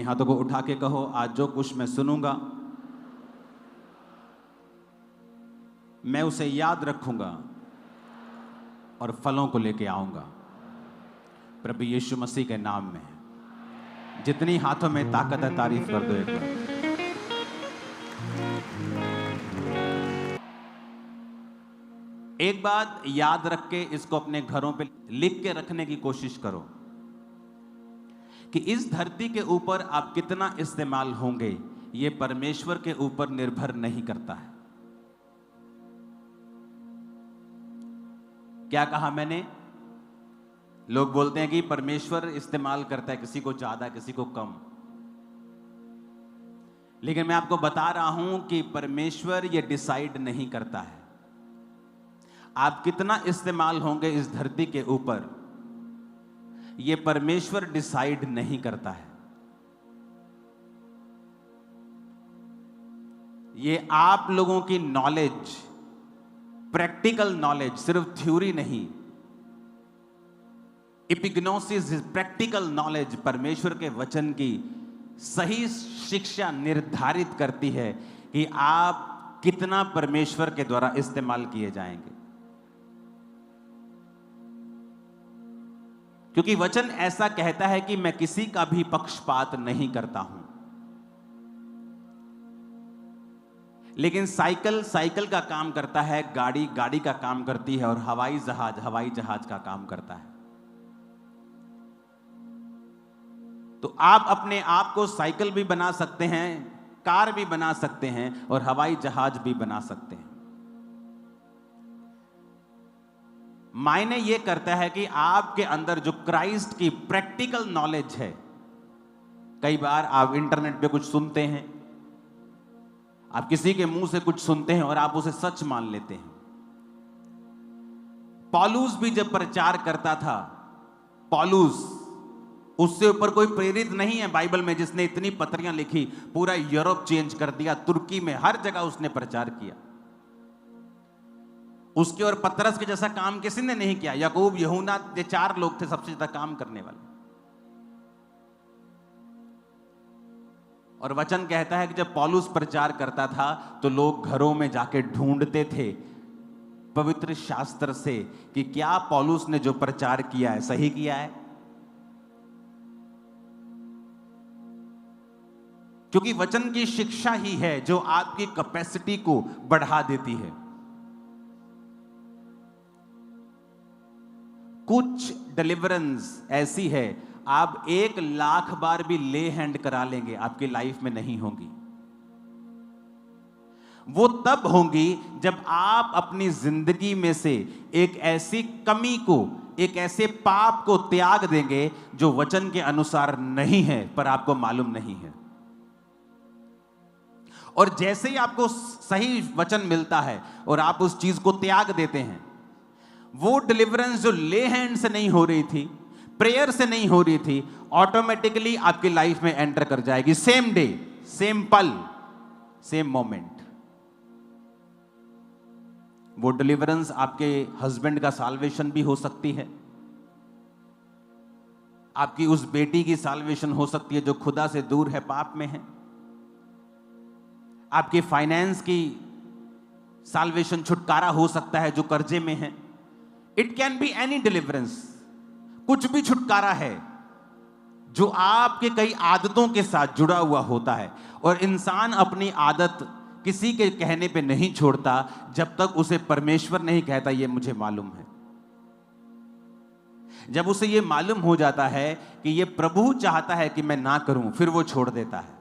हाथों को उठा के कहो, आज जो कुछ मैं सुनूंगा मैं उसे याद रखूंगा और फलों को लेके आऊंगा प्रभु यीशु मसीह के नाम में। जितनी हाथों में ताकत है तारीफ कर दो एक बार। एक बात याद रख के इसको अपने घरों पे लिख के रखने की कोशिश करो कि इस धरती के ऊपर आप कितना इस्तेमाल होंगे ये परमेश्वर के ऊपर निर्भर नहीं करता है। क्या कहा मैंने? लोग बोलते हैं कि परमेश्वर इस्तेमाल करता है किसी को ज्यादा किसी को कम, लेकिन मैं आपको बता रहा हूं कि परमेश्वर ये डिसाइड नहीं करता है आप कितना इस्तेमाल होंगे इस धरती के ऊपर, ये परमेश्वर डिसाइड नहीं करता है। ये आप लोगों की नॉलेज, प्रैक्टिकल नॉलेज, सिर्फ थ्योरी नहीं, एपिग्नोसिस प्रैक्टिकल नॉलेज, परमेश्वर के वचन की सही शिक्षा निर्धारित करती है कि आप कितना परमेश्वर के द्वारा इस्तेमाल किए जाएंगे। क्योंकि वचन ऐसा कहता है कि मैं किसी का भी पक्षपात नहीं करता हूं, लेकिन साइकिल साइकिल का काम करता है, गाड़ी गाड़ी का काम करती है और हवाई जहाज का काम करता है। तो आप अपने आप को साइकिल भी बना सकते हैं, कार भी बना सकते हैं और हवाई जहाज भी बना सकते हैं। मायने यह करता है कि आपके अंदर जो क्राइस्ट की प्रैक्टिकल नॉलेज है। कई बार आप इंटरनेट पे कुछ सुनते हैं, आप किसी के मुंह से कुछ सुनते हैं और आप उसे सच मान लेते हैं। पौलुस भी जब प्रचार करता था, पौलुस, उससे ऊपर कोई प्रेरित नहीं है बाइबल में जिसने इतनी पत्रियां लिखी, पूरा यूरोप चेंज कर दिया, तुर्की में हर जगह उसने प्रचार किया। उसके और पतरस के जैसा काम किसी ने नहीं किया। याकूब, यूहन्ना, ये 4 लोग थे सबसे ज्यादा काम करने वाले। और वचन कहता है कि जब पौलुस प्रचार करता था तो लोग घरों में जाके ढूंढते थे पवित्र शास्त्र से कि क्या पौलुस ने जो प्रचार किया है सही किया है। क्योंकि वचन की शिक्षा ही है जो आपकी कैपेसिटी को बढ़ा देती है। कुछ डिलीवरेंस ऐसी है आप 1,00,000 बार भी ले हैंड करा लेंगे, आपकी लाइफ में नहीं होंगी। वो तब होंगी जब आप अपनी जिंदगी में से एक ऐसी कमी को, एक ऐसे पाप को त्याग देंगे जो वचन के अनुसार नहीं है पर आपको मालूम नहीं है। और जैसे ही आपको सही वचन मिलता है और आप उस चीज को त्याग देते हैं, वो डिलीवरेंस जो ले हैंड से नहीं हो रही थी, प्रेयर से नहीं हो रही थी, ऑटोमेटिकली आपकी लाइफ में एंटर कर जाएगी। सेम डे, सेम पल, सेम मोमेंट। वो डिलीवरेंस आपके हस्बैंड का साल्वेशन भी हो सकती है, आपकी उस बेटी की साल्वेशन हो सकती है जो खुदा से दूर है, पाप में है। आपके फाइनेंस की साल्वेशन, छुटकारा हो सकता है जो कर्जे में है। It can be any deliverance, कुछ भी छुटकारा है जो आपके कई आदतों के साथ जुड़ा हुआ होता है। और इंसान अपनी आदत किसी के कहने पे नहीं छोड़ता जब तक उसे परमेश्वर नहीं कहता ये मुझे मालूम है। जब उसे ये मालूम हो जाता है कि ये प्रभु चाहता है कि मैं ना करूं, फिर वो छोड़ देता है।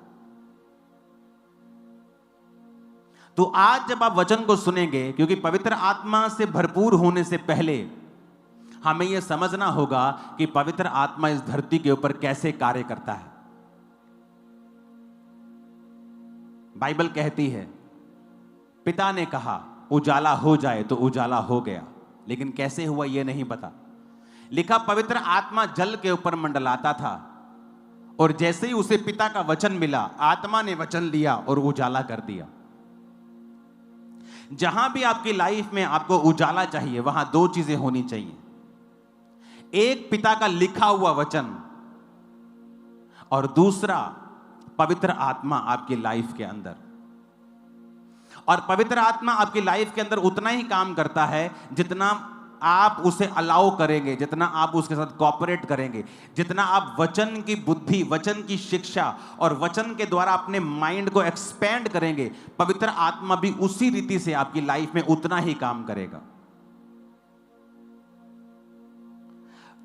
तो आज जब आप वचन को सुनेंगे, क्योंकि पवित्र आत्मा से भरपूर होने से पहले हमें यह समझना होगा कि पवित्र आत्मा इस धरती के ऊपर कैसे कार्य करता है। बाइबल कहती है पिता ने कहा उजाला हो जाए तो उजाला हो गया, लेकिन कैसे हुआ यह नहीं पता। लिखा पवित्र आत्मा जल के ऊपर मंडलाता था और जैसे ही उसे पिता का वचन मिला, आत्मा ने वचन लिया और उजाला कर दिया। जहां भी आपकी लाइफ में आपको उजाला चाहिए, वहां 2 चीजें होनी चाहिए। एक, पिता का लिखा हुआ वचन, और दूसरा पवित्र आत्मा आपकी लाइफ के अंदर। और पवित्र आत्मा आपकी लाइफ के अंदर उतना ही काम करता है जितना आप उसे अलाउ करेंगे, जितना आप उसके साथ कोऑपरेट करेंगे, जितना आप वचन की बुद्धि, वचन की शिक्षा और वचन के द्वारा अपने माइंड को एक्सपेंड करेंगे, पवित्र आत्मा भी उसी रीति से आपकी लाइफ में उतना ही काम करेगा।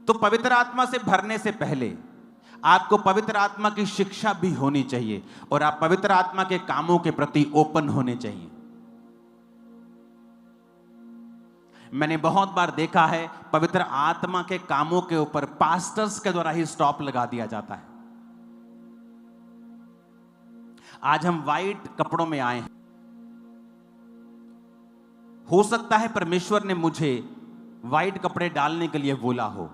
तो पवित्र आत्मा से भरने से पहले आपको पवित्र आत्मा की शिक्षा भी होनी चाहिए और आप पवित्र आत्मा के कामों के प्रति ओपन होने चाहिए। मैंने बहुत बार देखा है पवित्र आत्मा के कामों के ऊपर पास्टर्स के द्वारा ही स्टॉप लगा दिया जाता है। आज हम वाइट कपड़ों में आए हैं, हो सकता है परमेश्वर ने मुझे वाइट कपड़े डालने के लिए बोला हो,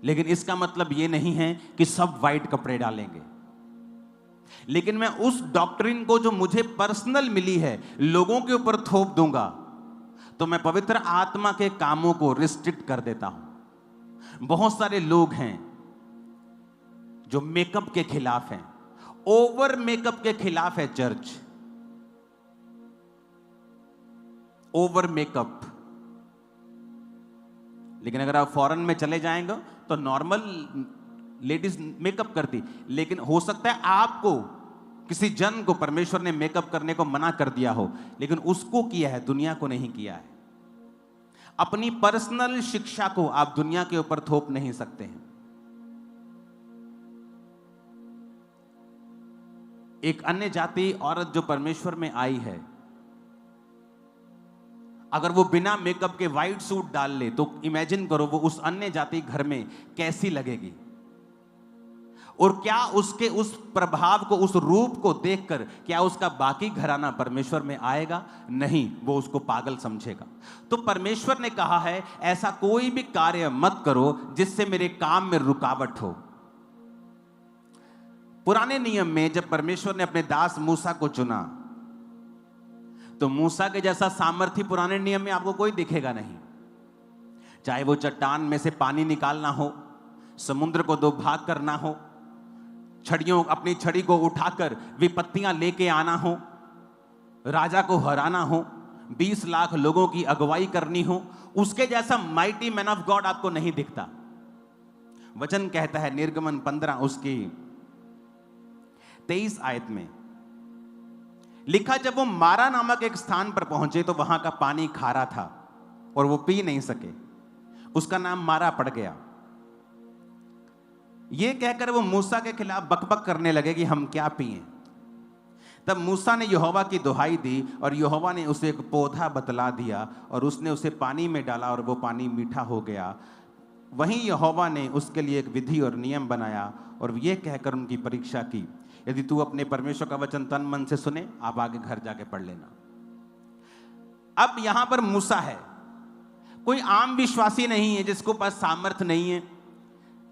लेकिन इसका मतलब यह नहीं है कि सब वाइट कपड़े डालेंगे। लेकिन मैं उस डॉक्ट्रिन को जो मुझे पर्सनल मिली है लोगों के ऊपर थोप दूंगा, तो मैं पवित्र आत्मा के कामों को रिस्ट्रिक्ट कर देता हूं। बहुत सारे लोग हैं जो मेकअप के खिलाफ हैं, ओवर मेकअप के खिलाफ है चर्च। ओवर मेकअप, लेकिन अगर आप फॉरेन में चले जाएंगे तो नॉर्मल लेडीज मेकअप करती, लेकिन हो सकता है आपको किसी जन को परमेश्वर ने मेकअप करने को मना कर दिया हो, लेकिन उसको किया है, दुनिया को नहीं किया है। अपनी पर्सनल शिक्षा को आप दुनिया के ऊपर थोप नहीं सकते हैं। एक अन्य जाति औरत जो परमेश्वर में आई है, अगर वो बिना मेकअप के व्हाइट सूट डाल ले तो इमेजिन करो वो उस अन्य जाति घर में कैसी लगेगी, और क्या उसके उस प्रभाव को, उस रूप को देखकर क्या उसका बाकी घराना परमेश्वर में आएगा? नहीं, वो उसको पागल समझेगा। तो परमेश्वर ने कहा है ऐसा कोई भी कार्य मत करो जिससे मेरे काम में रुकावट हो। पुराने नियम में जब परमेश्वर ने अपने दास मूसा को चुना, तो मूसा के जैसा सामर्थ्य पुराने नियम में आपको कोई दिखेगा नहीं। चाहे वो चट्टान में से पानी निकालना हो, समुद्र को दो भाग करना हो, अपनी छड़ी को उठाकर विपत्तियां लेके आना हो, राजा को हराना हो, 20 लाख लोगों की अगुवाई करनी हो, उसके जैसा माइटी मैन ऑफ गॉड आपको नहीं दिखता। वचन कहता है निर्गमन 15 उसकी 23 आयत में लिखा, जब वो मारा नामक एक स्थान पर पहुंचे तो वहां का पानी खारा था और वो पी नहीं सके, उसका नाम मारा पड़ गया। ये कहकर वो मूसा के खिलाफ बकबक करने लगे कि हम क्या पिएं। तब मूसा ने यहोवा की दुहाई दी और यहोवा ने उसे एक पौधा बतला दिया और उसने उसे पानी में डाला और वो पानी मीठा हो गया। वहीं यहोवा ने उसके लिए एक विधि और नियम बनाया और ये कहकर उनकी परीक्षा की, यदि तू अपने परमेश्वर का वचन तन मन से सुने, आप आगे घर जाके पढ़ लेना। अब यहां पर मूसा है, कोई आम विश्वासी नहीं है जिसको पास सामर्थ नहीं है,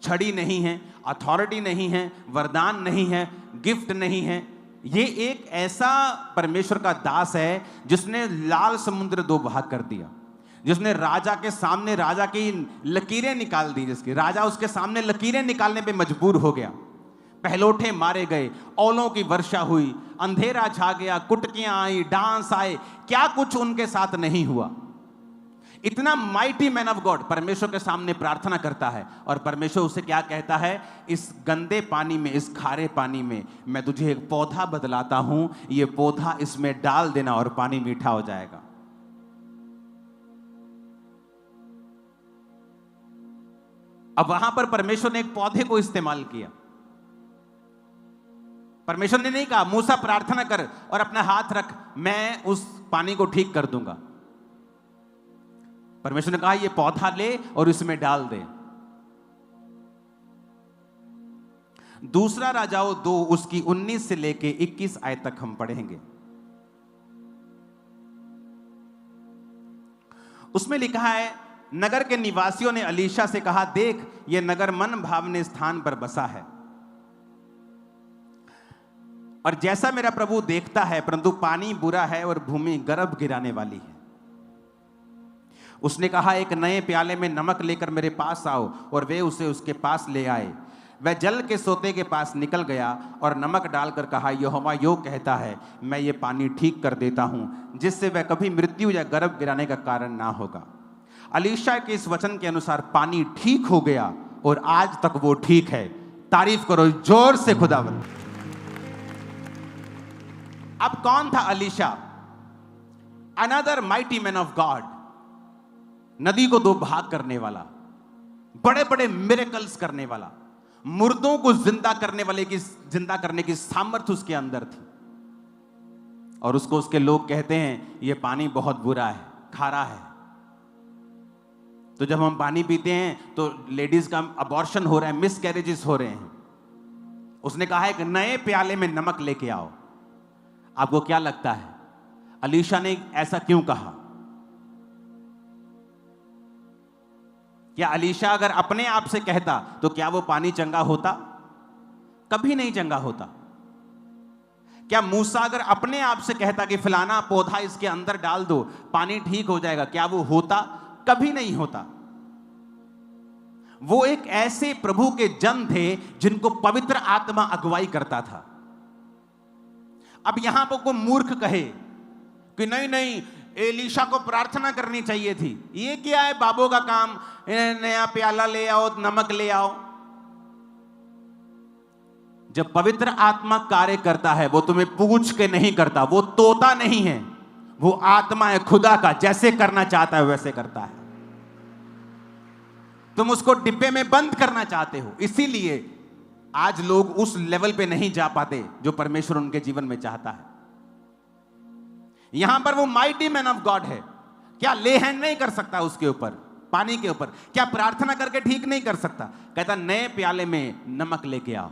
छड़ी नहीं है, अथॉरिटी नहीं है, वरदान नहीं है, गिफ्ट नहीं है। ये एक ऐसा परमेश्वर का दास है जिसने लाल समुद्र दो भाग कर दिया, जिसने राजा के सामने राजा की लकीरें निकाल दी, जिसके राजा उसके सामने लकीरें निकालने पे मजबूर हो गया। पहलोठे मारे गए, औलों की वर्षा हुई, अंधेरा छा गया, कुटकियां आई, डांस आए, क्या कुछ उनके साथ नहीं हुआ। इतना माइटी मैन ऑफ गॉड परमेश्वर के सामने प्रार्थना करता है और परमेश्वर उसे क्या कहता है, इस गंदे पानी में, इस खारे पानी में मैं तुझे एक पौधा बदलाता हूं, ये पौधा इसमें डाल देना और पानी मीठा हो जाएगा। अब वहां पर परमेश्वर ने एक पौधे को इस्तेमाल किया। परमेश्वर ने नहीं कहा मूसा प्रार्थना कर और अपना हाथ रख, मैं उस पानी को ठीक कर दूंगा। परमेश्वर ने कहा ये पौधा ले और इसमें डाल दे। दूसरा राजाओं 2 उसकी 19 से लेके 21 आयत तक हम पढ़ेंगे। उसमें लिखा है, नगर के निवासियों ने अलीशा से कहा, देख ये नगर मन भावने स्थान पर बसा है और जैसा मेरा प्रभु देखता है, परंतु पानी बुरा है और भूमि गर्भ गिराने वाली है। उसने कहा, एक नए प्याले में नमक लेकर मेरे पास आओ, और वे उसे उसके पास ले आए। वह जल के सोते के पास निकल गया और नमक डालकर कहा, यहोवा यो कहता है, मैं ये पानी ठीक कर देता हूं, जिससे वह कभी मृत्यु या गर्भ गिराने का कारण ना होगा। अलीशा के इस वचन के अनुसार पानी ठीक हो गया और आज तक वो ठीक है। तारीफ करो जोर से खुदावंद। अब कौन था Alisha? Another mighty man of God, नदी को 2 भाग करने वाला, बड़े बड़े मिरेकल्स करने वाला, मुर्दों को जिंदा करने की सामर्थ्य उसके अंदर थी। और उसको उसके लोग कहते हैं ये पानी बहुत बुरा है, खारा है। तो जब हम पानी पीते हैं तो लेडीज का अबॉर्शन हो रहा है, मिसकैरेजेस हो रहे हैं। उसने कहा एक नए प्याले में नमक लेके आओ। आपको क्या लगता है अलीशा ने ऐसा क्यों कहा? क्या अलीशा अगर अपने आप से कहता तो क्या वो पानी चंगा होता? कभी नहीं चंगा होता। क्या मूसा अगर अपने आप से कहता कि फलाना पौधा इसके अंदर डाल दो पानी ठीक हो जाएगा, क्या वो होता? कभी नहीं होता। वो एक ऐसे प्रभु के जन थे जिनको पवित्र आत्मा अगुवाई करता था। अब यहां पर कोई मूर्ख कहे कि नहीं नहीं एलीशा को प्रार्थना करनी चाहिए थी, ये क्या है बाबों का काम, नया प्याला ले आओ, नमक ले आओ। जब पवित्र आत्मा कार्य करता है वो तुम्हें पूछ के नहीं करता, वो तोता नहीं है, वो आत्मा है खुदा का, जैसे करना चाहता है वैसे करता है। तुम उसको डिब्बे में बंद करना चाहते हो, इसीलिए आज लोग उस लेवल पे नहीं जा पाते जो परमेश्वर उनके जीवन में चाहता है। यहां पर वो माइटी मैन ऑफ गॉड है, क्या ले हैंड नहीं कर सकता उसके ऊपर, पानी के ऊपर? क्या प्रार्थना करके ठीक नहीं कर सकता? कहता नए प्याले में नमक लेके आओ।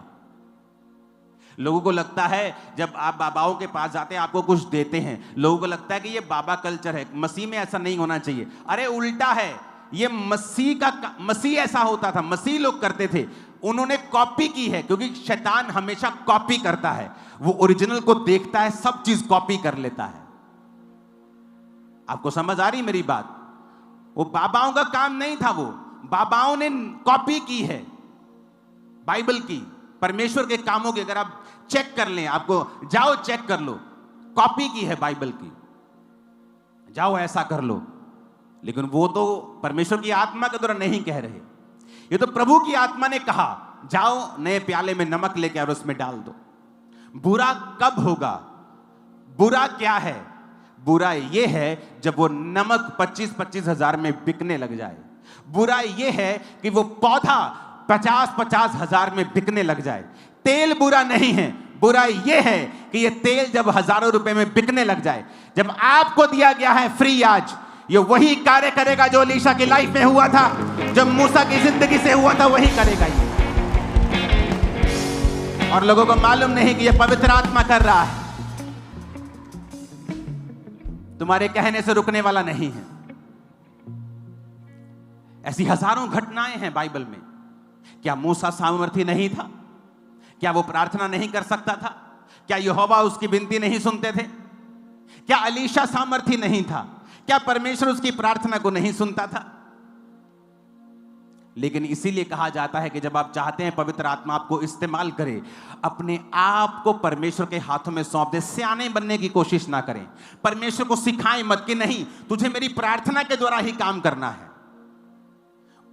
लोगों को लगता है जब आप बाबाओं के पास जाते हैं आपको कुछ देते हैं, लोगों को लगता है कि ये बाबा कल्चर है, मसीह में ऐसा नहीं होना चाहिए। अरे उल्टा है, ये मसीह ऐसा होता था, मसीह लोग करते थे, उन्होंने कॉपी की है, क्योंकि शैतान हमेशा कॉपी करता है। वो ओरिजिनल को देखता है, सब चीज कॉपी कर लेता है। आपको समझ आ रही मेरी बात? वो बाबाओं का काम नहीं था, वो बाबाओं ने कॉपी की है बाइबल की, परमेश्वर के कामों की। अगर आप चेक कर लें, आपको जाओ चेक कर लो, कॉपी की है बाइबल की, जाओ ऐसा कर लो। लेकिन वो तो परमेश्वर की आत्मा के द्वारा नहीं कह रहे, ये तो प्रभु की आत्मा ने कहा जाओ नए प्याले में नमक लेके और उसमें डाल दो। बुरा कब होगा? बुरा क्या है? बुरा ये है जब वो नमक 25-25 हजार में बिकने लग जाए। बुरा ये है कि वो पौधा 50-50 हजार में बिकने लग जाए। तेल बुरा नहीं है, बुरा ये है कि ये तेल जब हजारों रुपए में बिकने लग जाए। जब आपको दिया गया है फ्री, आज ये वही कार्य करेगा जो अलीशा की लाइफ में हुआ था, जब मूसा की जिंदगी से हुआ था, वही करेगा ये। और लोगों को मालूम नहीं कि ये पवित्र आत्मा कर रहा है, तुम्हारे कहने से रुकने वाला नहीं है। ऐसी हजारों घटनाएं हैं बाइबल में। क्या मूसा सामर्थी नहीं था? क्या वो प्रार्थना नहीं कर सकता था? क्या यहोवा उसकी विनती नहीं सुनते थे? क्या अलीशा सामर्थी नहीं था? क्या परमेश्वर उसकी प्रार्थना को नहीं सुनता था? लेकिन इसीलिए कहा जाता है कि जब आप चाहते हैं पवित्र आत्मा आपको इस्तेमाल करे, अपने आप को परमेश्वर के हाथों में सौंप दे। सियाने बनने की कोशिश ना करें, परमेश्वर को सिखाएं मत कि नहीं तुझे मेरी प्रार्थना के द्वारा ही काम करना है।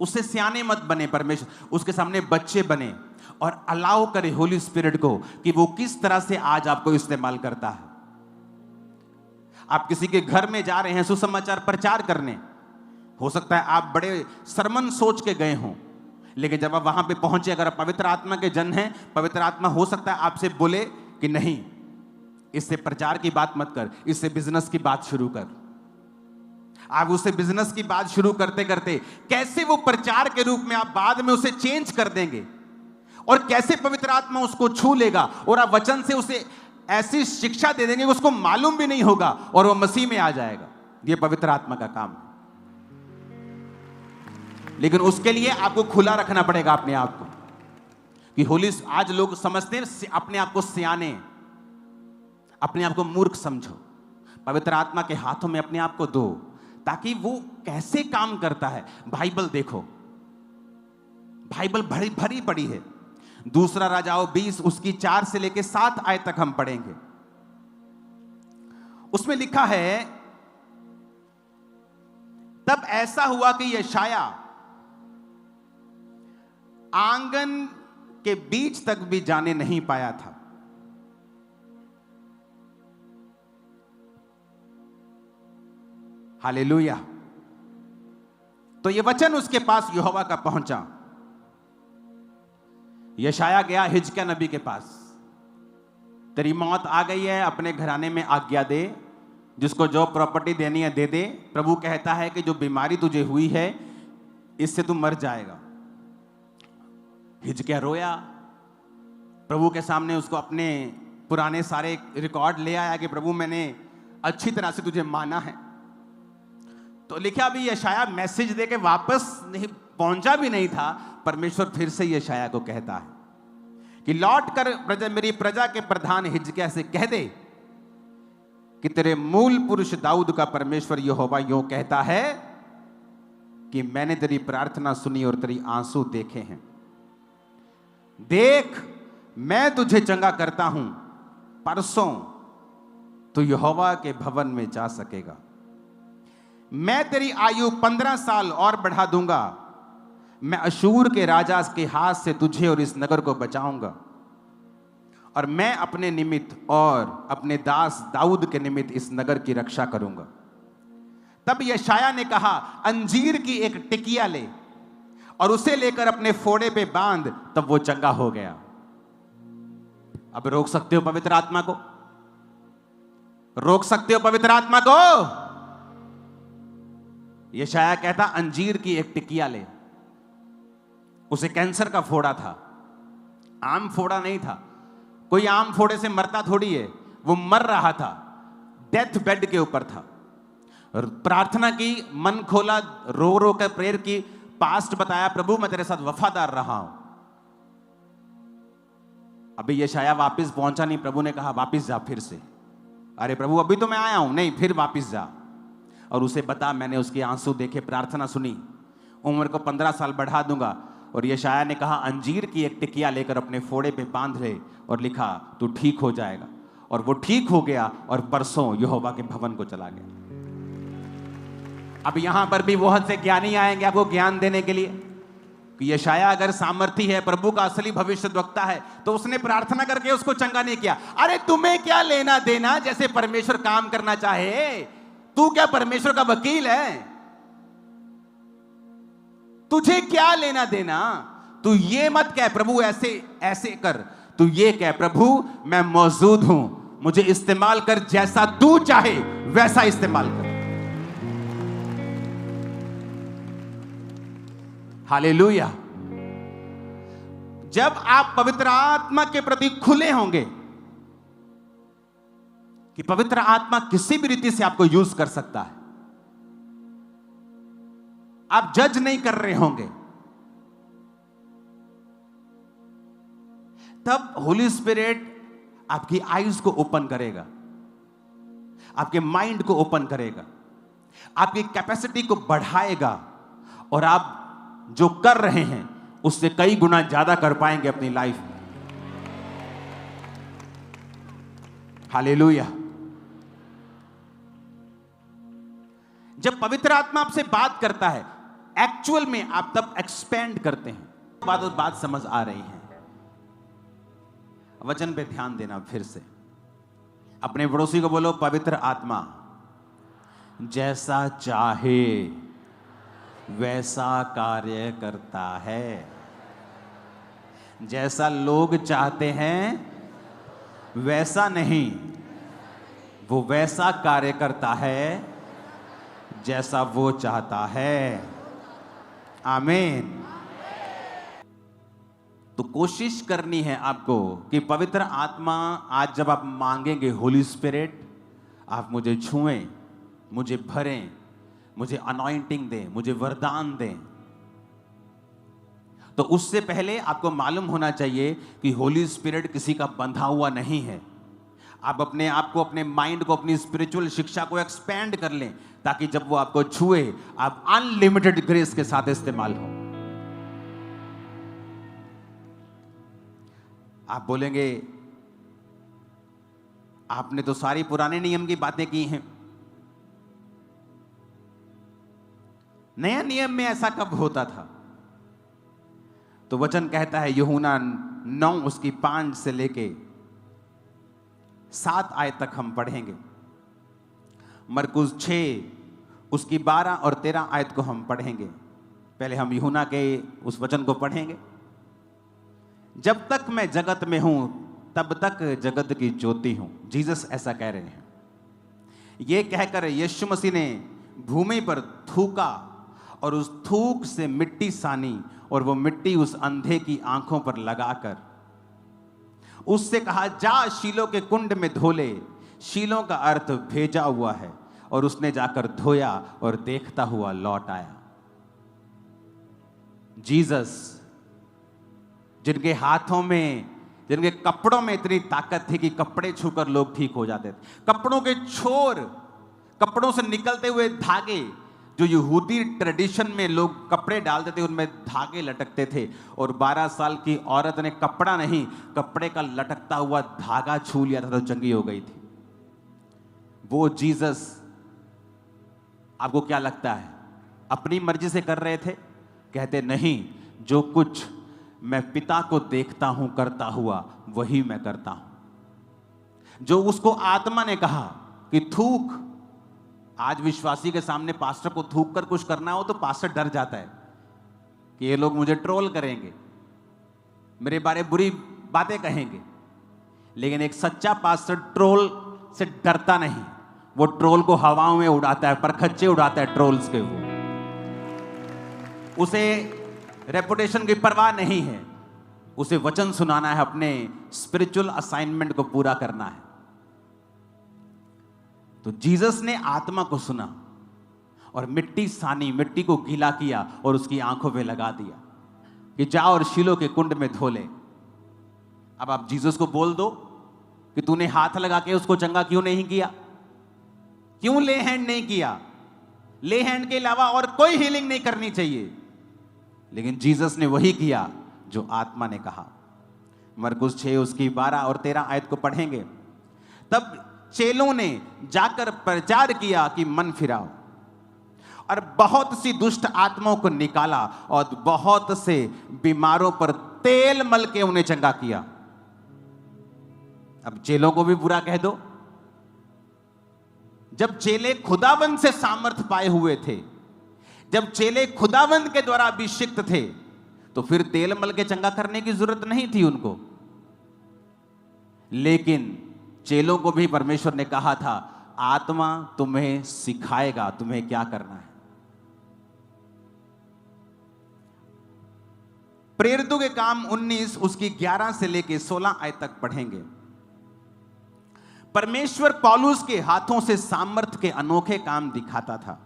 उससे सियाने मत बने, परमेश्वर उसके सामने बच्चे बने और अलाउ करे होली स्पिरिट को कि वो किस तरह से आज आपको इस्तेमाल करता है। आप किसी के घर में जा रहे हैं सुसमाचार प्रचार करने, हो सकता है आप बड़े सरमन सोच के गए हों, लेकिन जब आप वहां पे पहुंचे, अगर आप पवित्र आत्मा के जन हैं, पवित्र आत्मा हो सकता है आपसे बोले कि नहीं, इससे प्रचार की बात मत कर, इससे बिजनेस की बात शुरू कर। आप उससे बिजनेस की बात शुरू करते करते कैसे वो प्रचार के रूप में आप बाद में उसे चेंज कर देंगे, और कैसे पवित्र आत्मा उसको छू लेगा और आप वचन से उसे ऐसी शिक्षा दे देंगे कि उसको मालूम भी नहीं होगा और वो मसीह में आ जाएगा। ये पवित्र आत्मा का काम है। लेकिन उसके लिए आपको खुला रखना पड़ेगा अपने आप को कि होली। आज लोग समझते हैं अपने आप को सियाने, अपने आप को मूर्ख समझो। पवित्र आत्मा के हाथों में अपने आप को दो ताकि वो कैसे काम करता है। बाइबल देखो, बाइबल भरी भरी पड़ी है। दूसरा राजाओं 20 उसकी 4 से लेकर 7 आयत तक हम पढ़ेंगे। उसमें लिखा है, तब ऐसा हुआ कि यशाया आंगन के बीच तक भी जाने नहीं पाया था। हालेलुया। तो यह वचन उसके पास यहोवा का पहुंचा। यशाया गया हिजकिय्याह नबी के पास, तेरी मौत आ गई है, अपने घराने में आज्ञा दे, जिसको जो प्रॉपर्टी देनी है दे दे। प्रभु कहता है कि जो बीमारी तुझे हुई है इससे तू मर जाएगा। हिजकिय्याह रोया, प्रभु के सामने उसको अपने पुराने सारे रिकॉर्ड ले आया कि प्रभु मैंने अच्छी तरह से तुझे माना है। तो लिखा भी यशाया मैसेज दे के वापस नहीं पहुंचा भी नहीं था, परमेश्वर फिर से यशाया को कहता है कि लौट कर मेरी प्रजा के प्रधान हिजकिय्याह से कह दे कि तेरे मूल पुरुष दाऊद का परमेश्वर यहोवा यूं कहता है कि मैंने तेरी प्रार्थना सुनी और तेरी आंसू देखे हैं। देख, मैं तुझे चंगा करता हूं, परसों तू यहोवा के भवन में जा सकेगा। मैं तेरी आयु 15 साल और बढ़ा दूंगा। मैं अशूर के राजा के हाथ से तुझे और इस नगर को बचाऊंगा, और मैं अपने निमित्त और अपने दास दाऊद के निमित्त इस नगर की रक्षा करूंगा। तब यशाया ने कहा, अंजीर की एक टिकिया ले और उसे लेकर अपने फोड़े पे बांध। तब वो चंगा हो गया। अब रोक सकते हो पवित्र आत्मा को? रोक सकते हो पवित्र आत्मा को? यशाया कहता, अंजीर की एक टिकिया ले। उसे कैंसर का फोड़ा था, आम फोड़ा नहीं था। कोई आम फोड़े से मरता थोड़ी है, वो मर रहा था, डेथ बेड के ऊपर था। प्रार्थना की, मन खोला, रो रो कर प्रेयर की, पास्ट बताया, प्रभु मैं तेरे साथ वफादार रहा हूं। अभी यशाया वापस पहुंचा नहीं, प्रभु ने कहा वापस जा फिर से। अरे प्रभु अभी तो मैं आया हूं। नहीं, फिर वापस जा और उसे बता मैंने उसके आंसू देखे, प्रार्थना सुनी, उम्र को 15 साल बढ़ा दूंगा। और यशाया ने कहा, अंजीर की एक टिकिया लेकर अपने फोड़े पे बांध ले, और लिखा तू ठीक हो जाएगा। और वो ठीक हो गया और परसों यहोवा के भवन को चला गया। अब यहां पर भी बहुत से ज्ञानी आएंगे आपको ज्ञान देने के लिए कि यशाया अगर सामर्थी है, प्रभु का असली भविष्यद्वक्ता है, तो उसने प्रार्थना करके उसको चंगा नहीं किया। अरे तुम्हें क्या लेना देना जैसे परमेश्वर काम करना चाहे? तू क्या परमेश्वर का वकील है? तुझे क्या लेना देना? तू ये मत कह प्रभु ऐसे ऐसे कर, तू ये कह प्रभु मैं मौजूद हूं, मुझे इस्तेमाल कर, जैसा तू चाहे वैसा इस्तेमाल कर। हालेलुया। जब आप पवित्र आत्मा के प्रति खुले होंगे कि पवित्र आत्मा किसी भी रीति से आपको यूज कर सकता है, आप जज नहीं कर रहे होंगे, तब होली स्पिरिट आपकी आईज को ओपन करेगा, आपके माइंड को ओपन करेगा, आपकी कैपेसिटी को बढ़ाएगा, और आप जो कर रहे हैं उससे कई गुना ज्यादा कर पाएंगे अपनी लाइफ में। हालेलुया। जब पवित्र आत्मा आपसे बात करता है, एक्चुअल में आप तब एक्सपेंड करते हैं। बात समझ आ रही है? वचन पे ध्यान देना। फिर से अपने पड़ोसी को बोलो, पवित्र आत्मा जैसा चाहे वैसा कार्य करता है, जैसा लोग चाहते हैं वैसा नहीं, वो वैसा कार्य करता है जैसा वो चाहता है। आमीन। तो कोशिश करनी है आपको कि पवित्र आत्मा आज जब आप मांगेंगे, होली स्पिरिट आप मुझे छुएं, मुझे भरें, मुझे अनॉइंटिंग दें, मुझे वरदान दें, तो उससे पहले आपको मालूम होना चाहिए कि होली स्पिरिट किसी का बंधा हुआ नहीं है। आप अपने आप को, अपने माइंड को, अपनी स्पिरिचुअल शिक्षा को एक्सपेंड कर लें, ताकि जब वो आपको छुए आप अनलिमिटेड ग्रेस के साथ इस्तेमाल हो। आप बोलेंगे आपने तो सारी पुराने नियम की बातें की हैं, नया नियम में ऐसा कब होता था? तो वचन कहता है, यूहन्ना 9 उसकी 5 से लेके 7 आयत तक हम पढ़ेंगे। मरकुस 6 उसकी 12 और 13 आयत को हम पढ़ेंगे। पहले हम यूहन्ना के उस वचन को पढ़ेंगे। जब तक मैं जगत में हूं तब तक जगत की ज्योति हूं। जीसस ऐसा कह रहे हैं। यह कहकर यीशु मसीह ने भूमि पर थूका और उस थूक से मिट्टी सानी और वो मिट्टी उस अंधे की आंखों पर लगाकर उससे कहा, जा शीलो के कुंड में धो ले। शीलो का अर्थ भेजा हुआ है। और उसने जाकर धोया और देखता हुआ लौट आया। जीसस, जिनके हाथों में, जिनके कपड़ों में इतनी ताकत थी कि कपड़े छूकर लोग ठीक हो जाते थे, कपड़ों के छोर, कपड़ों से निकलते हुए धागे, जो यहूदी ट्रेडिशन में लोग कपड़े डालते थे उनमें धागे लटकते थे, और 12 साल की औरत ने कपड़ा नहीं, कपड़े का लटकता हुआ धागा छू लिया था तो चंगी हो गई थी। वो जीसस, आपको क्या लगता है अपनी मर्जी से कर रहे थे? कहते नहीं, जो कुछ मैं पिता को देखता हूं करता हुआ वही मैं करता हूं। जो उसको आत्मा ने कहा कि थूक, आज विश्वासी के सामने पास्टर को थूक कर कुछ करना हो तो पास्टर डर जाता है कि ये लोग मुझे ट्रोल करेंगे, मेरे बारे बुरी बातें कहेंगे। लेकिन एक सच्चा पास्टर ट्रोल से डरता नहीं, वो ट्रोल को हवाओं में उड़ाता है, परखच्चे उड़ाता है ट्रोल्स के। वो उसे रेपुटेशन की परवाह नहीं है, उसे वचन सुनाना है, अपने स्पिरिचुअल असाइनमेंट को पूरा करना है। तो जीसस ने आत्मा को सुना और मिट्टी सानी, मिट्टी को गीला किया और उसकी आंखों पे लगा दिया कि जा और शीलो के कुंड में धो ले। अब आप जीसस को बोल दो कि तूने हाथ लगा के उसको चंगा क्यों नहीं किया? क्यों ले हैंड नहीं किया? ले हैंड के अलावा और कोई हीलिंग नहीं करनी चाहिए। लेकिन जीसस ने वही किया जो आत्मा ने कहा। मरकुस 6 उसकी 12 और 13 आयत को पढ़ेंगे। तब चेलों ने जाकर प्रचार किया कि मन फिराओ, और बहुत सी दुष्ट आत्माओं को निकाला और बहुत से बीमारों पर तेल मल के उन्हें चंगा किया। अब चेलों को भी बुरा कह दो। जब चेले खुदावंद से सामर्थ पाए हुए थे, जब चेले खुदावंद के द्वारा अभिषिक्त थे, तो फिर तेल मल के चंगा करने की जरूरत नहीं थी उनको। लेकिन चेलों को भी परमेश्वर ने कहा था, आत्मा तुम्हें सिखाएगा तुम्हें क्या करना है। प्रेरितों के काम 19 उसकी 11 से लेके 16 आयत तक पढ़ेंगे। परमेश्वर पौलुस के हाथों से सामर्थ के अनोखे काम दिखाता था,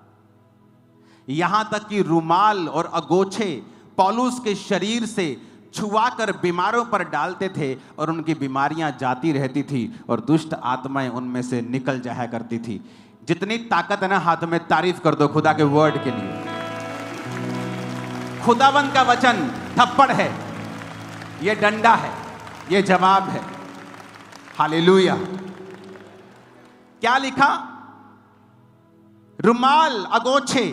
यहां तक कि रुमाल और अगोछे पौलुस के शरीर से छुआकर बीमारों पर डालते थे और उनकी बीमारियां जाती रहती थी और दुष्ट आत्माएं उनमें से निकल जाया करती थी। जितनी ताकत है ना हाथ में, तारीफ कर दो खुदा के वर्ड के लिए। खुदावंद का वचन थप्पड़ है, यह डंडा है, यह जवाब है। हालेलुया। क्या लिखा? रुमाल, अगोछे।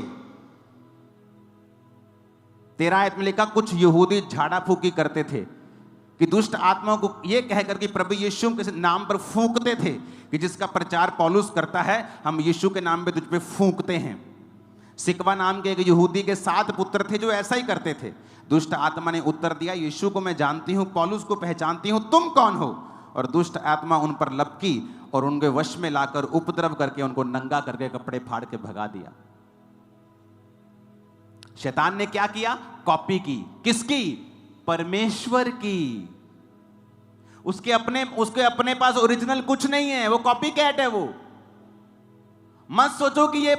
13 आयत में लिखा, कुछ यहूदी झाड़ा फूकी करते थे कि दुष्ट आत्माओं को यह कहकर कि प्रभु यीशु के नाम पर फूंकते थे कि जिसका प्रचार पौलुस करता है, हम यीशु के नाम पे तुझ पे फूंकते हैं। सिकवा नाम के एक यहूदी के 7 पुत्र थे जो ऐसा ही करते थे। दुष्ट आत्मा ने उत्तर दिया, यीशु को मैं जानती हूं, पौलुस को पहचानती हूं, तुम कौन हो? और दुष्ट आत्मा उन पर लपकी और उनके वश में लाकर उपद्रव करके उनको नंगा करके कपड़े फाड़ के भगा दिया। शैतान ने क्या किया? कॉपी की। किसकी? परमेश्वर की। उसके अपने पास ओरिजिनल कुछ नहीं है, वो कॉपी कैट है। वो मत सोचो कि ये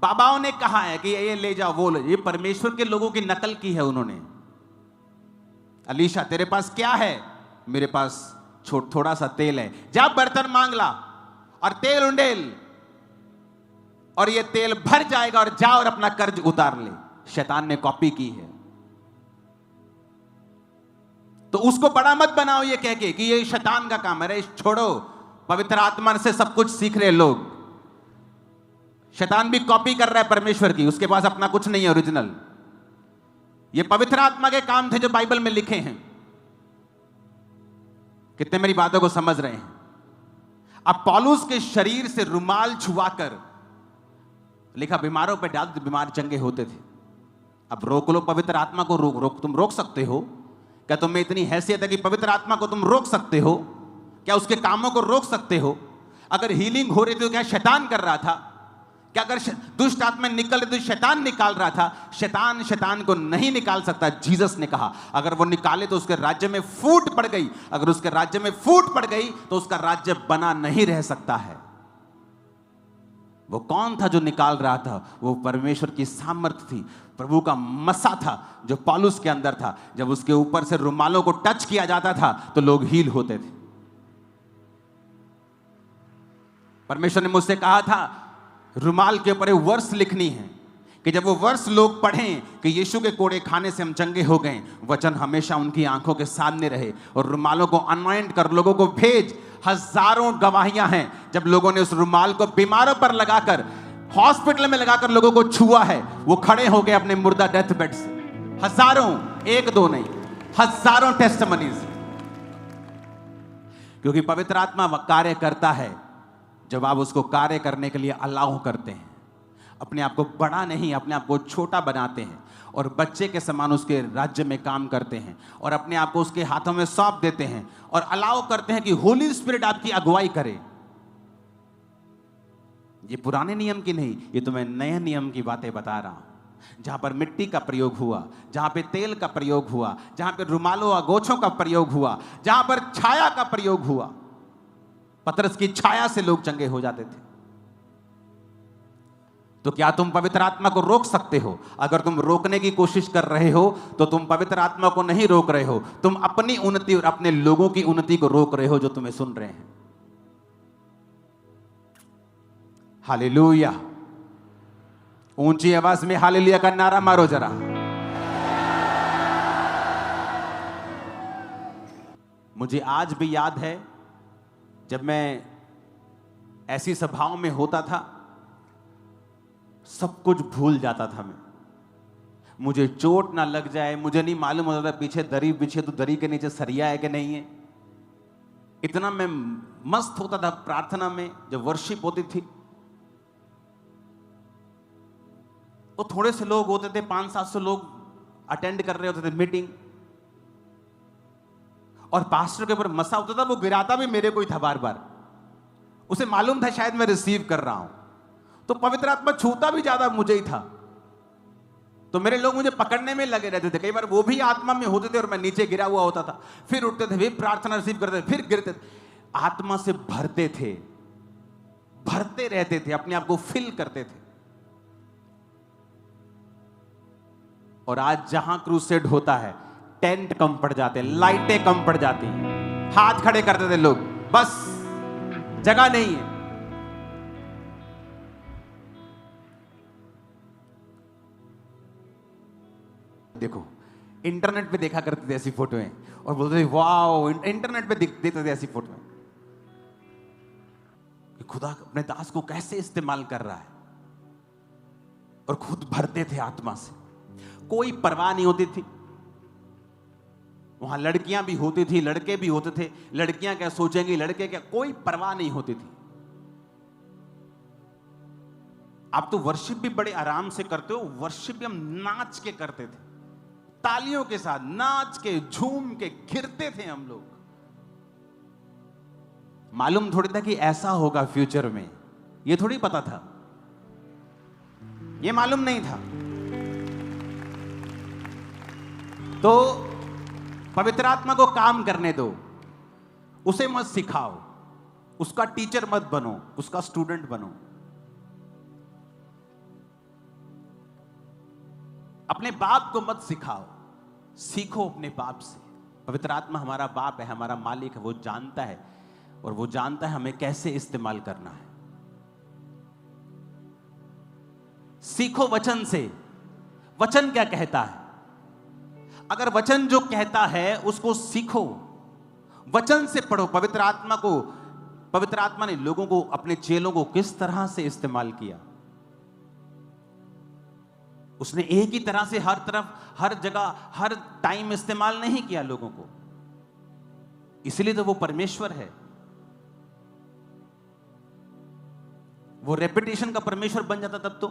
बाबाओं ने कहा है कि ये ले जाओ, वो ले। ये परमेश्वर के लोगों की नकल की है उन्होंने। अलीशा तेरे पास क्या है? मेरे पास थोड़ा सा तेल है, जा बर्तन मांग ला और तेल उंडेल और ये तेल भर जाएगा और जा और अपना कर्ज उतार ले। शैतान ने कॉपी की है। तो उसको बड़ा मत बनाओ ये कह के कि ये शैतान का काम है। अरे छोड़ो, पवित्र आत्मा से सब कुछ सीख रहे लोग। शैतान भी कॉपी कर रहा है परमेश्वर की, उसके पास अपना कुछ नहीं है ओरिजिनल। ये पवित्र आत्मा के काम थे जो बाइबल में लिखे हैं। कितने मेरी बातों को समझ रहे हैं? अब पौलुस के शरीर से रुमाल छुआकर लिखा, बीमारों पर डाल दो, बीमार चंगे होते थे। अब रोक लो पवित्र आत्मा को, रोक तुम रोक सकते हो क्या? तुम में इतनी हैसियत है कि पवित्र आत्मा को तुम रोक सकते हो क्या? उसके कामों को रोक सकते हो? अगर हीलिंग हो रही थी तो क्या शैतान कर रहा था क्या? अगर दुष्ट आत्मा निकल रही तो शैतान निकाल रहा था? शैतान को नहीं निकाल सकता। जीसस ने कहा अगर वो निकाले तो उसके राज्य में फूट पड़ गई। अगर उसके राज्य में फूट पड़ गई तो उसका राज्य बना नहीं रह सकता है। वो कौन था जो निकाल रहा था? वो परमेश्वर की सामर्थ थी, प्रभु का मसा था जो पौलुस के अंदर था। जब उसके ऊपर से रुमालों को टच किया जाता था तो लोग हील होते थे। परमेश्वर ने मुझसे कहा था रुमाल के ऊपर वर्ष लिखनी है कि जब वो वर्ष लोग पढ़ें कि यीशु के कोड़े खाने से हम चंगे हो गए, वचन हमेशा उनकी आंखों के सामने रहे। और रुमालों को अनॉइंट कर लोगों को भेज। हजारों गवाहियां हैं जब लोगों ने उस रुमाल को बीमारों पर लगाकर, हॉस्पिटल में लगाकर लोगों को छुआ है, वो खड़े हो गए अपने मुर्दा डेथ बेड से। हजारों, एक दो नहीं, हजारों टेस्टिमनीज। क्योंकि पवित्र आत्मा कार्य करता है जब आप उसको कार्य करने के लिए अलाउ करते हैं। अपने आप को बड़ा नहीं, अपने आप को छोटा बनाते हैं और बच्चे के समान उसके राज्य में काम करते हैं और अपने आप को उसके हाथों में सौंप देते हैं और अलाउ करते हैं कि होली स्पिरिट आपकी अगुवाई करे। ये पुराने नियम की नहीं, ये तो मैं नए नियम की बातें बता रहा हूं। जहां पर मिट्टी का प्रयोग हुआ, जहां पे तेल का प्रयोग हुआ, जहां पे रुमालों अगोछों का प्रयोग हुआ, जहां पर छाया का प्रयोग हुआ। पतरस की छाया से लोग चंगे हो जाते थे। तो क्या तुम पवित्र आत्मा को रोक सकते हो? अगर तुम रोकने की कोशिश कर रहे हो तो तुम पवित्र आत्मा को नहीं रोक रहे हो, तुम अपनी उन्नति और अपने लोगों की उन्नति को रोक रहे हो जो तुम्हें सुन रहे हैं। हालेलुया! ऊंची आवाज में हालेलुया का नारा मारो जरा। मुझे आज भी याद है जब मैं ऐसी सभाओं में होता था, सब कुछ भूल जाता था मैं। मुझे चोट ना लग जाए, मुझे नहीं मालूम होता था पीछे दरी बिछे तो दरी के नीचे सरिया है कि नहीं है। इतना मैं मस्त होता था प्रार्थना में। जब वर्शिप होती थी तो थोड़े से लोग होते थे, 500-700 लोग अटेंड कर रहे होते थे मीटिंग, और पास्टर के ऊपर मसा होता था। वो गिराता भी मेरे को ही था बार बार। उसे मालूम था शायद मैं रिसीव कर रहा हूं, तो पवित्र आत्मा छूता भी ज्यादा मुझे ही था। तो मेरे लोग मुझे पकड़ने में लगे रहते थे। कई बार वो भी आत्मा में होते थे और मैं नीचे गिरा हुआ होता था। फिर उठते थे, फिर प्रार्थना रिसीव करते थे, फिर गिरते थे। आत्मा से भरते थे, भरते रहते थे, अपने आप को फिल करते थे। और आज जहां क्रूसेड होता है, टेंट कम पड़ जाते, लाइटें कम पड़ जाती, हाथ खड़े करते थे लोग, बस जगह नहीं है। देखो, इंटरनेट पे देखा करते थे ऐसी फोटोएं और बोलते थे वाओ, इंटरनेट पे देते थे ऐसी फोटोएं कि खुदा अपने दास को कैसे इस्तेमाल कर रहा है, और खुद भरते थे आत्मा से। कोई परवाह नहीं होती थी। वहां लड़कियां भी होती थी, लड़के भी होते थे। लड़कियां क्या सोचेंगी, लड़के क्या, कोई परवाह नहीं होती थी। आप तो वर्शिप भी बड़े आराम से करते हो। वर्शिप भी हम नाच के करते थे, तालियों के साथ नाच के, झूम के गिरते थे हम लोग। मालूम थोड़ी था कि ऐसा होगा फ्यूचर में, ये थोड़ी पता था, ये मालूम नहीं था। तो पवित्र आत्मा को काम करने दो, उसे मत सिखाओ, उसका टीचर मत बनो, उसका स्टूडेंट बनो। अपने बाप को मत सिखाओ, सीखो अपने बाप से। पवित्र आत्मा हमारा बाप है, हमारा मालिक है। वो जानता है, और वो जानता है हमें कैसे इस्तेमाल करना है। सीखो वचन से। वचन क्या कहता है? अगर वचन जो कहता है उसको सीखो, वचन से पढ़ो। पवित्र आत्मा ने लोगों को, अपने चेलों को किस तरह से इस्तेमाल किया। उसने एक ही तरह से हर तरफ, हर जगह, हर टाइम इस्तेमाल नहीं किया लोगों को। इसलिए तो वो परमेश्वर है। वो रेपुटेशन का परमेश्वर बन जाता तब तो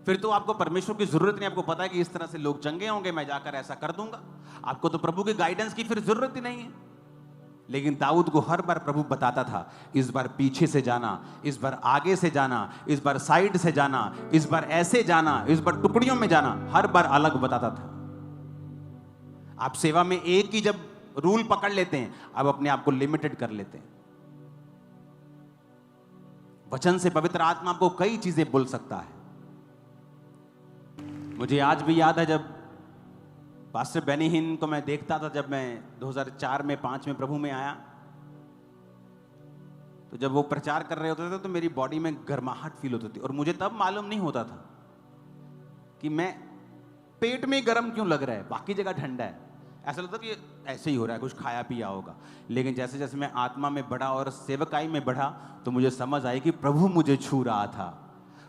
फिर तो आपको परमेश्वर की जरूरत नहीं। आपको पता है कि इस तरह से लोग चंगे होंगे, मैं जाकर ऐसा कर दूंगा। आपको तो प्रभु की गाइडेंस की फिर जरूरत ही नहीं है। लेकिन दाऊद को हर बार प्रभु बताता था, इस बार पीछे से जाना, इस बार आगे से जाना, इस बार साइड से जाना, इस बार ऐसे जाना, इस बार टुकड़ियों में जाना। हर बार अलग बताता था। आप सेवा में एक ही जब रूल पकड़ लेते हैं, आप अपने आप को लिमिटेड कर लेते हैं। वचन से पवित्र आत्मा आपको कई चीजें बोल सकता है। मुझे आज भी याद है जब पास्टर बेनी हिन को मैं देखता था, जब मैं 2004 में 5 में प्रभु में आया, तो जब वो प्रचार कर रहे होते थे तो मेरी बॉडी में गर्माहट फील होती थी। और मुझे तब मालूम नहीं होता था कि मैं पेट में गर्म क्यों लग रहा है, बाकी जगह ठंडा है। ऐसा लगता कि ऐसे ही हो रहा है, कुछ खाया पिया होगा। लेकिन जैसे जैसे मैं आत्मा में बढ़ा और सेवकाई में बढ़ा, तो मुझे समझ आई कि प्रभु मुझे छू रहा था,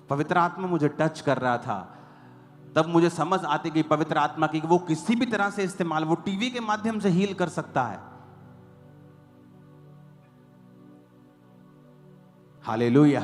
पवित्र आत्मा मुझे टच कर रहा था। तब मुझे समझ आती कि पवित्र आत्मा की वो किसी भी तरह से इस्तेमाल, वो टीवी के माध्यम से हील कर सकता है। हालेलुया।